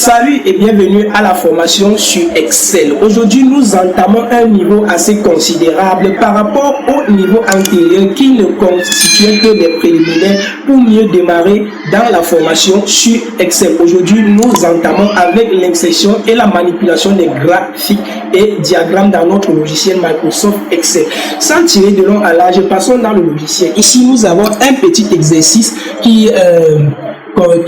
Salut et bienvenue à la formation sur Excel. Aujourd'hui, nous entamons un niveau assez considérable par rapport au niveau antérieur qui ne constituait que des préliminaires pour mieux démarrer dans la formation sur Excel. Aujourd'hui, nous entamons avec l'insertion et la manipulation des graphiques et diagrammes dans notre logiciel Microsoft Excel. Sans tirer de long à large, passons dans le logiciel. Ici, nous avons un petit exercice qui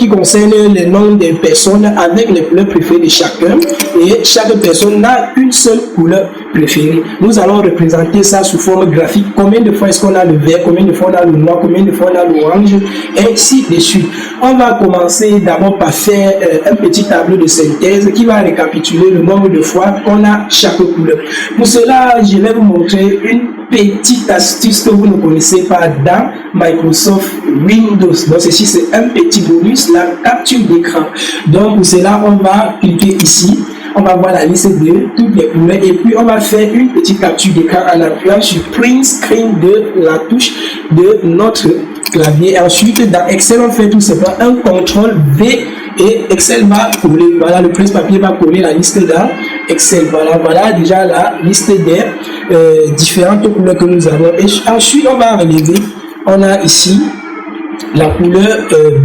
concerne les noms des personnes avec les couleurs préférées de chacun, et chaque personne n'a une seule couleur préférée. Nous allons représenter ça sous forme graphique. Combien de fois est-ce qu'on a le vert, combien de fois on a le noir, combien de fois on a l'orange, ainsi de suite. On va commencer d'abord par faire un petit tableau de synthèse qui va récapituler le nombre de fois qu'on a chaque couleur. Pour cela, je vais vous montrer une petite astuce que vous ne connaissez pas dans Microsoft Windows. Donc ceci, c'est un petit bonus, la capture d'écran. Donc pour cela, on va cliquer ici, on va voir la liste de toutes les couleurs et puis on va faire une petite capture d'écran en appuyant sur Print Screen de la touche de notre clavier. Ensuite, dans Excel, on fait tout simplement un CTRL V et Excel va coller. Voilà, le presse-papier va coller la liste dans Excel. Voilà déjà la liste des différentes couleurs que nous avons. Et ensuite, on va relever. On a ici la couleur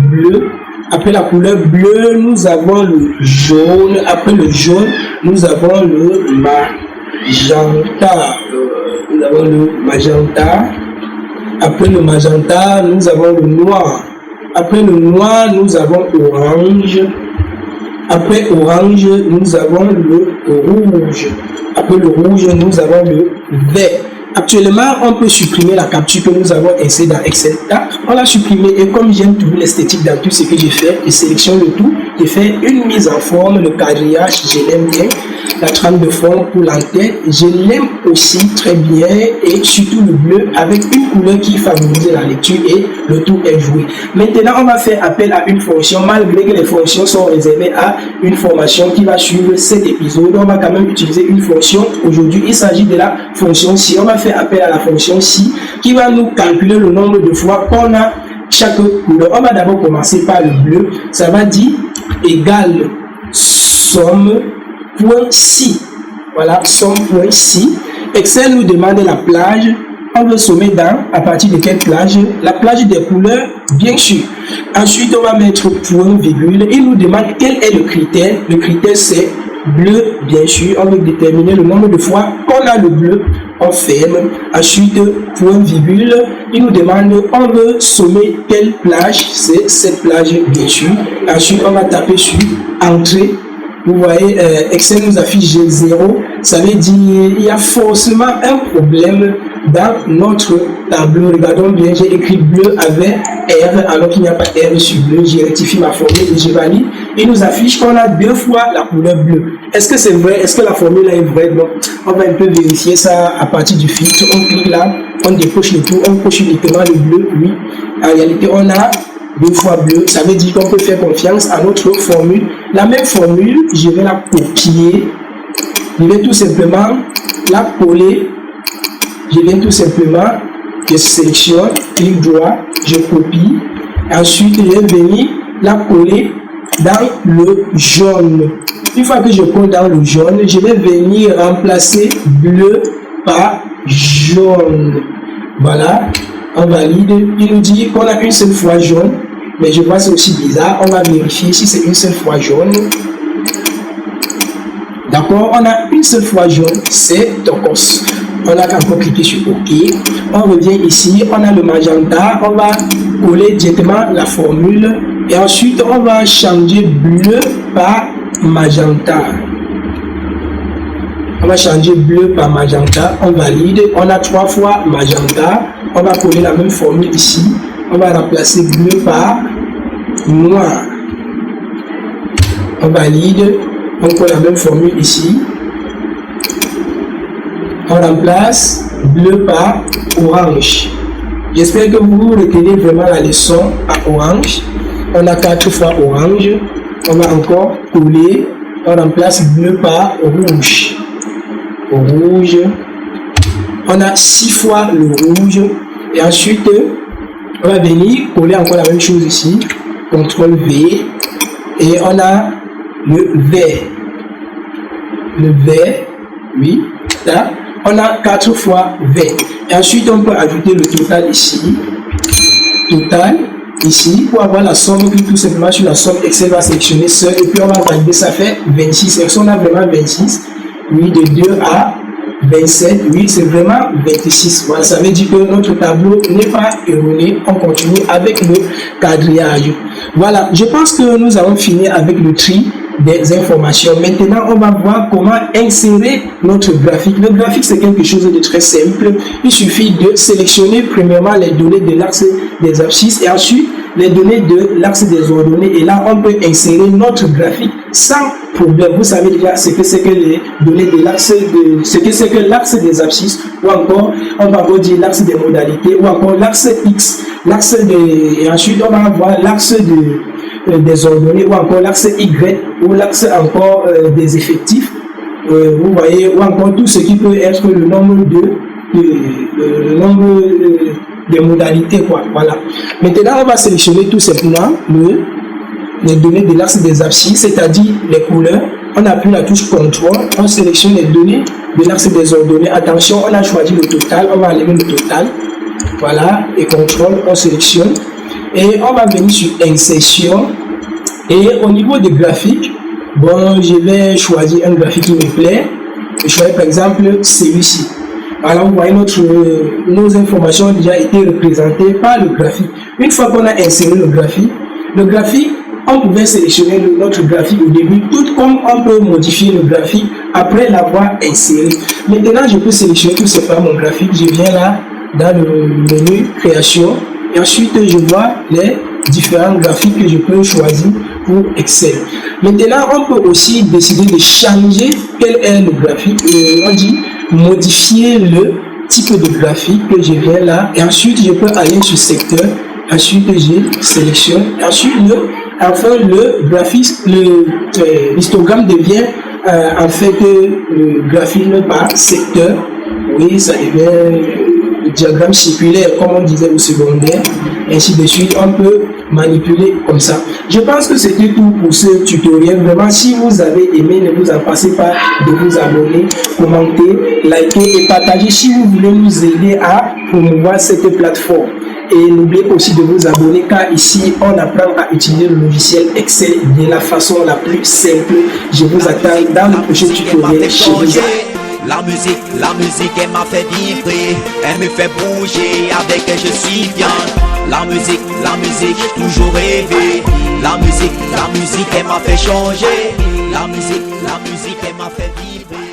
bleue. Après la couleur bleue, nous avons le jaune. Après le jaune, nous avons le magenta. Après le magenta, nous avons le noir. Après le noir, nous avons orange. Après orange, nous avons le rouge. Après le rouge, nous avons le vert. Actuellement, on peut supprimer la capture que nous avons insérée dans Excel. Là, on l'a supprimé et comme j'aime toujours l'esthétique dans tout ce que j'ai fait, je sélectionne le tout, je fais une mise en forme, le quadrillage, je l'aime bien, la trame de forme pour l'entête, je l'aime aussi très bien et surtout le bleu avec une couleur qui favorise la lecture et le tout est joué. Maintenant, on va faire appel à une fonction, malgré que les fonctions sont réservées à une formation qui va suivre cet épisode. On va quand même utiliser une fonction. Aujourd'hui, il s'agit de la fonction si. On va faire appel à la fonction si qui va nous calculer le nombre de fois qu'on a chaque couleur. On va d'abord commencer par le bleu. Ça va dire égal somme point si. Voilà, somme point si. Excel nous demande la plage. On veut sommer à partir de quelle plage? La plage des couleurs, bien sûr. Ensuite, on va mettre point virgule. Il nous demande quel est le critère. Le critère, c'est bleu, bien sûr. On veut déterminer le nombre de fois qu'on a le bleu. On ferme. Ensuite, point virgule. Il nous demande, on veut sommer quelle plage? C'est cette plage, bien sûr. Ensuite, on va taper sur entrée. Vous voyez, Excel nous affiche 0. Ça veut dire il y a forcément un problème dans notre tableau. Regardons bien, j'ai écrit bleu avec R alors qu'il n'y a pas R sur bleu. J'ai rectifié ma formule et je valide. Il nous affiche qu'on a deux fois la couleur bleue. Est-ce que c'est vrai? Est-ce que la formule est vraie? Donc, on va un peu vérifier ça à partir du filtre. On clique là, on décoche le tout, on coche uniquement le bleu. Oui, en réalité, on a deux fois bleu. Ça veut dire qu'on peut faire confiance à notre formule. La même formule, je vais la copier. Je vais tout simplement la coller. Je viens tout simplement, je sélectionne, clic droit, je copie. Ensuite, je vais venir la coller dans le jaune. Une fois que je colle dans le jaune, je vais venir remplacer bleu par jaune. Voilà, on valide. Il nous dit qu'on a une seule fois jaune, mais je vois c'est aussi bizarre. On va vérifier si c'est une seule fois jaune. D'accord, on a une seule fois jaune, c'est turquoise. On a encore cliqué sur OK. On revient ici, on a le magenta. On va coller directement la formule et ensuite on va changer bleu par magenta. On va changer bleu par magenta. On valide. On a trois fois magenta. On va coller la même formule ici. On va remplacer bleu par noir. On valide. On colle la même formule ici. On remplace bleu par orange. J'espère que vous retenez vraiment la leçon à orange. On a 4 fois orange. On va encore coller. On remplace bleu par rouge. Rouge. On a 6 fois le rouge. Et ensuite, on va venir coller encore la même chose ici. CTRL V. Et on a le vert. Le vert, oui, là, on a 4 fois vert. Et ensuite, on peut ajouter le total ici. Total, ici, pour avoir la somme, on clique tout simplement sur la somme, Excel va sélectionner seul, et puis on va valider, ça fait 26. Et si on a vraiment 26, oui, de 2 à 27, oui, c'est vraiment 26. Voilà, ça veut dire que notre tableau n'est pas erroné. On continue avec le quadrillage. Voilà, je pense que nous avons fini avec le tri des informations. Maintenant, on va voir comment insérer notre graphique. Le graphique, c'est quelque chose de très simple. Il suffit de sélectionner premièrement les données de l'axe des abscisses et ensuite les données de l'axe des ordonnées. Et là, on peut insérer notre graphique sans problème. Vous savez déjà ce que c'est que les données de l'axe de ce que c'est que l'axe des abscisses, ou encore on va vous dire l'axe des modalités, ou encore l'axe X, l'axe de, et ensuite on va avoir l'axe des ordonnées, ou encore l'axe Y, ou l'axe encore des effectifs, vous voyez, ou encore tout ce qui peut être le nombre le nombre des modalités, quoi. Voilà. Maintenant, on va sélectionner tout simplement les données de l'axe des abscisses, c'est-à-dire les couleurs. On appuie la touche CTRL, on sélectionne les données de l'axe des ordonnées. Attention, on a choisi le total, on va enlever le total. Voilà, et CTRL, on sélectionne. Et on va venir sur Insertion. Et au niveau des graphiques, bon, je vais choisir un graphique qui me plaît. Je choisis par exemple celui-ci. Alors, vous voyez, nos informations ont déjà été représentées par le graphique. Une fois qu'on a inséré le graphique, on pouvait sélectionner notre graphique au début, tout comme on peut modifier le graphique après l'avoir inséré. Maintenant, je peux sélectionner tout simplement mon graphique. Je viens là, dans le menu création, et ensuite, je vois les différents graphiques que je peux choisir pour Excel. Maintenant, on peut aussi décider de changer quel est le graphique. On dit modifier le type de graphique que je viens là, et ensuite je peux aller sur secteur, ensuite je sélectionne, ensuite enfin le graphique, l'histogramme devient en fait le graphisme par secteur. Oui, ça devient le diagramme circulaire comme on disait au secondaire, ainsi de suite. On peut manipuler comme ça. Je pense que c'était tout pour ce tutoriel. Vraiment, si vous avez aimé, ne vous en passez pas de vous abonner, commenter, liker et partager si vous voulez nous aider à promouvoir cette plateforme. Et n'oubliez aussi de vous abonner car ici on apprend à utiliser le logiciel Excel de la façon la plus simple. Je vous attends dans le prochain tutoriel. La musique, elle m'a fait vibrer, elle me fait bouger, avec elle je suis bien. La musique, toujours rêvé. La musique, elle m'a fait changer. La musique, elle m'a fait vibrer.